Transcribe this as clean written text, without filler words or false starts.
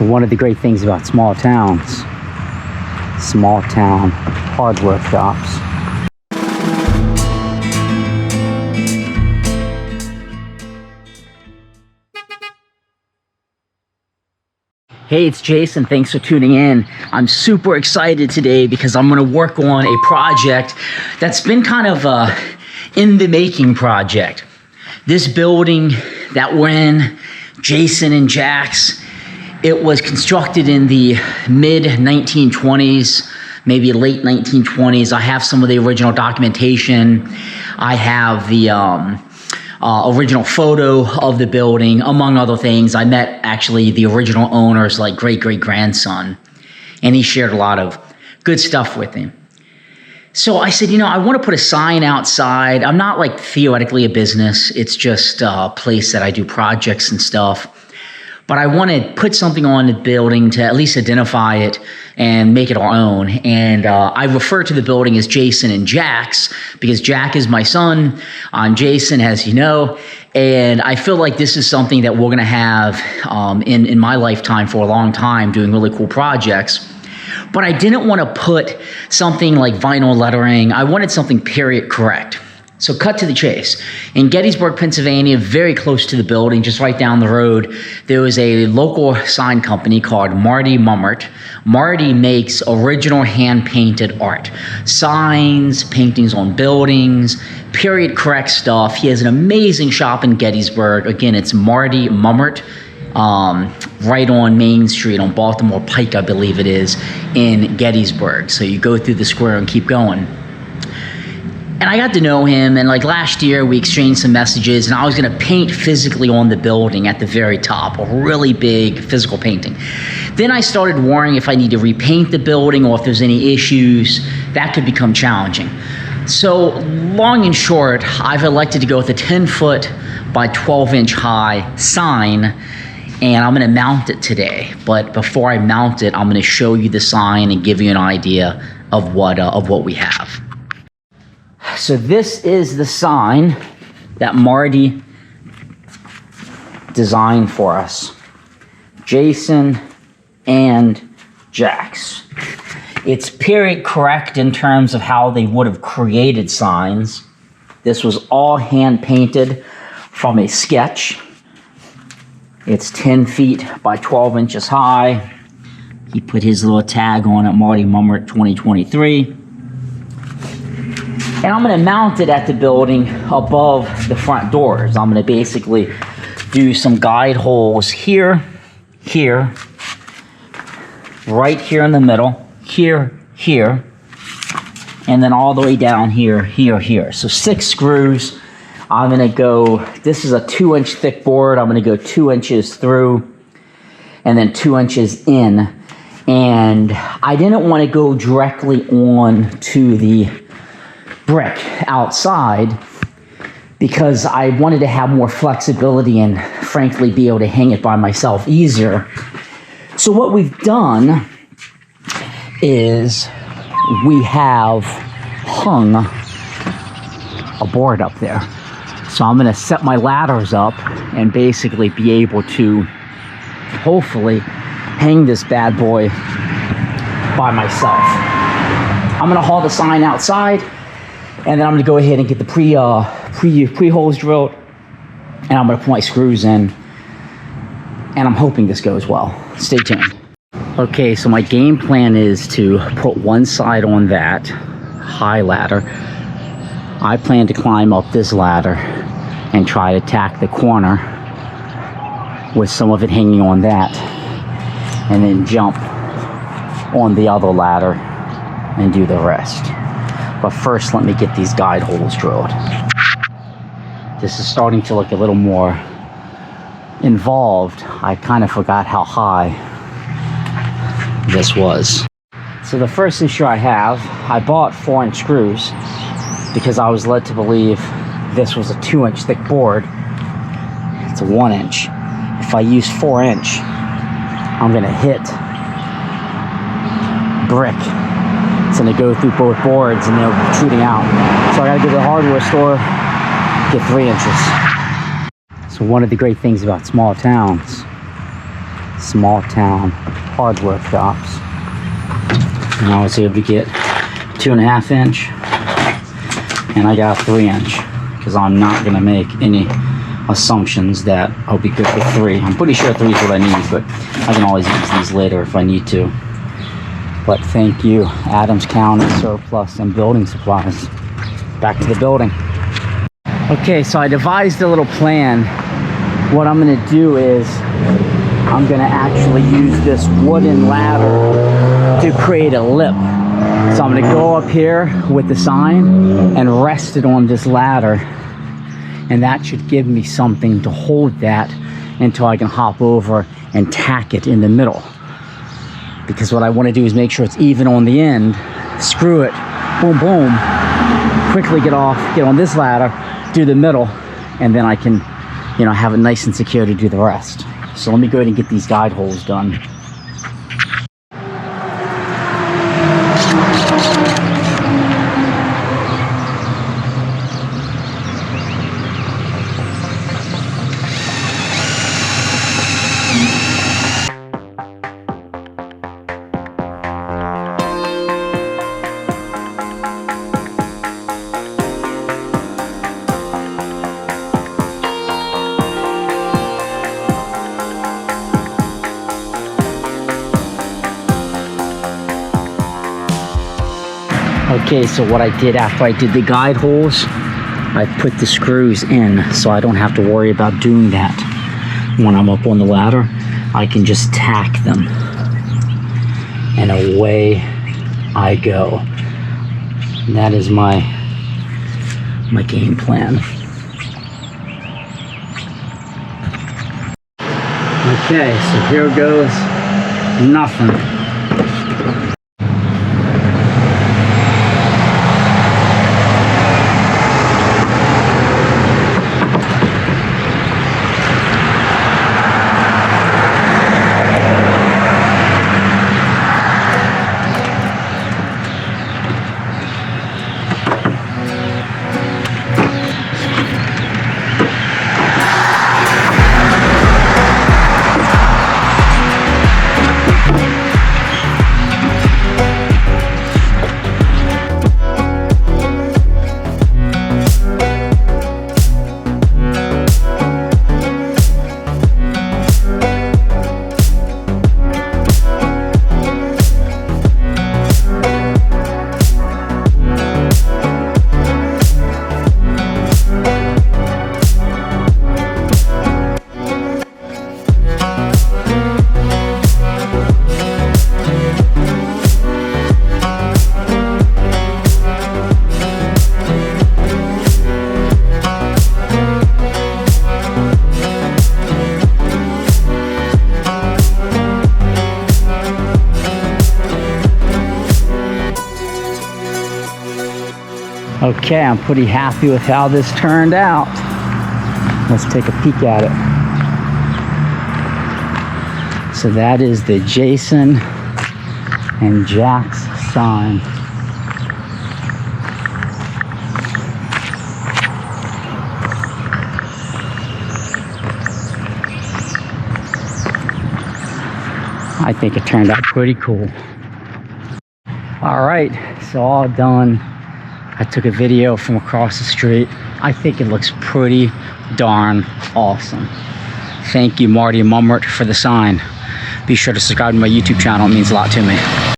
So one of the great things about small towns, small town hardware shops. Hey, it's Jason. Thanks for tuning in. I'm super excited today because I'm gonna work on a project that's been kind of in the making project. This building that we're in, Jason and Jack's, it was constructed in the mid 1920s, maybe late 1920s. I have some of the original documentation. I have the original photo of the building, among other things. I met actually the original owner's like great-great-grandson, and he shared a lot of good stuff with him. So I said, I want to put a sign outside. I'm not like theoretically a business. It's just a place that I do projects and stuff. But I want to put something on the building to at least identify it and make it our own. And I refer to the building as Jason and Jack's because Jack is my son. I'm Jason, as you know. And I feel like this is something that we're going to have in my lifetime for a long time, doing really cool projects. But I didn't want to put something like vinyl lettering. I wanted something period correct. So cut to the chase. In Gettysburg, Pennsylvania, very close to the building, just right down the road, there was a local sign company called Marty Mummert. Marty makes original hand-painted art. Signs, paintings on buildings, period correct stuff. He has an amazing shop in Gettysburg. Again, it's Marty Mummert, right on Main Street on Baltimore Pike, I believe it is, in Gettysburg. So you go through the square and keep going. And I got to know him, and like last year we exchanged some messages, and I was gonna paint physically on the building at the very top, a really big physical painting. Then I started worrying if I need to repaint the building or if there's any issues, that could become challenging. So long and short, I've elected to go with a 10-foot by 12-inch high sign, and I'm gonna mount it today. But before I mount it, I'm gonna show you the sign and give you an idea of what we have. So this is the sign that Marty designed for us. Jason and Jack's. It's period correct in terms of how they would have created signs. This was all hand painted from a sketch. It's 10 feet by 12 inches high. He put his little tag on it, Marty Mummert 2023. And I'm gonna mount it at the building above the front doors. I'm gonna basically do some guide holes here, here, right here in the middle, here, here, and then all the way down here, here, here. So 6 screws. I'm gonna go, this is a 2-inch thick board. I'm gonna go 2 inches through and then 2 inches in. And I didn't wanna go directly on to the brick outside because I wanted to have more flexibility and frankly be able to hang it by myself easier. So what we've done is we have hung a board up there. So I'm gonna set my ladders up and basically be able to hopefully hang this bad boy by myself. I'm gonna haul the sign outside, and then I'm gonna go ahead and get the pre-holes drilled, and I'm gonna put my screws in, and I'm hoping this goes well. Stay tuned. Okay, so my game plan is to put one side on that high ladder. I plan to climb up this ladder and try to tack the corner with some of it hanging on that, and then jump on the other ladder and do the rest. But first, let me get these guide holes drilled. This is starting to look a little more involved. I kind of forgot how high this was. So the first issue I have, I bought 4-inch screws because I was led to believe this was a 2-inch thick board. It's a 1-inch. If I use 4-inch, I'm gonna hit brick. It's gonna go through both boards and they're protruding out. So I gotta go to the hardware store, get 3 inches. So one of the great things about small towns, small town hardware shops. And I was able to get 2.5 inch, and I got 3 inch because I'm not going to make any assumptions that I'll be good for 3. I'm pretty sure 3 is what I need, but I can always use these later if I need to. But thank you, Adams County Surplus and Building Supplies. Back to the building. Okay, so I devised a little plan. What I'm going to do is I'm going to actually use this wooden ladder to create a lip. So I'm going to go up here with the sign and rest it on this ladder, and that should give me something to hold that until I can hop over and tack it in the middle. Because what I want to do is make sure it's even on the end, screw it, boom, boom, quickly get off, get on this ladder, do the middle, and then I can, you know, have it nice and secure to do the rest. So let me go ahead and get these guide holes done. Okay, so what I did after I did the guide holes, I put the screws in so I don't have to worry about doing that. When I'm up on the ladder, I can just tack them. And away I go. And that is my game plan. Okay, so here goes nothing. Okay, I'm pretty happy with how this turned out. Let's take a peek at it. So that is the Jason and Jack's sign. I think it turned out pretty cool. All right, so all done. I took a video from across the street. I think it looks pretty darn awesome. Thank you, Marty and Mummert, for the sign. Be sure to subscribe to my YouTube channel. It means a lot to me.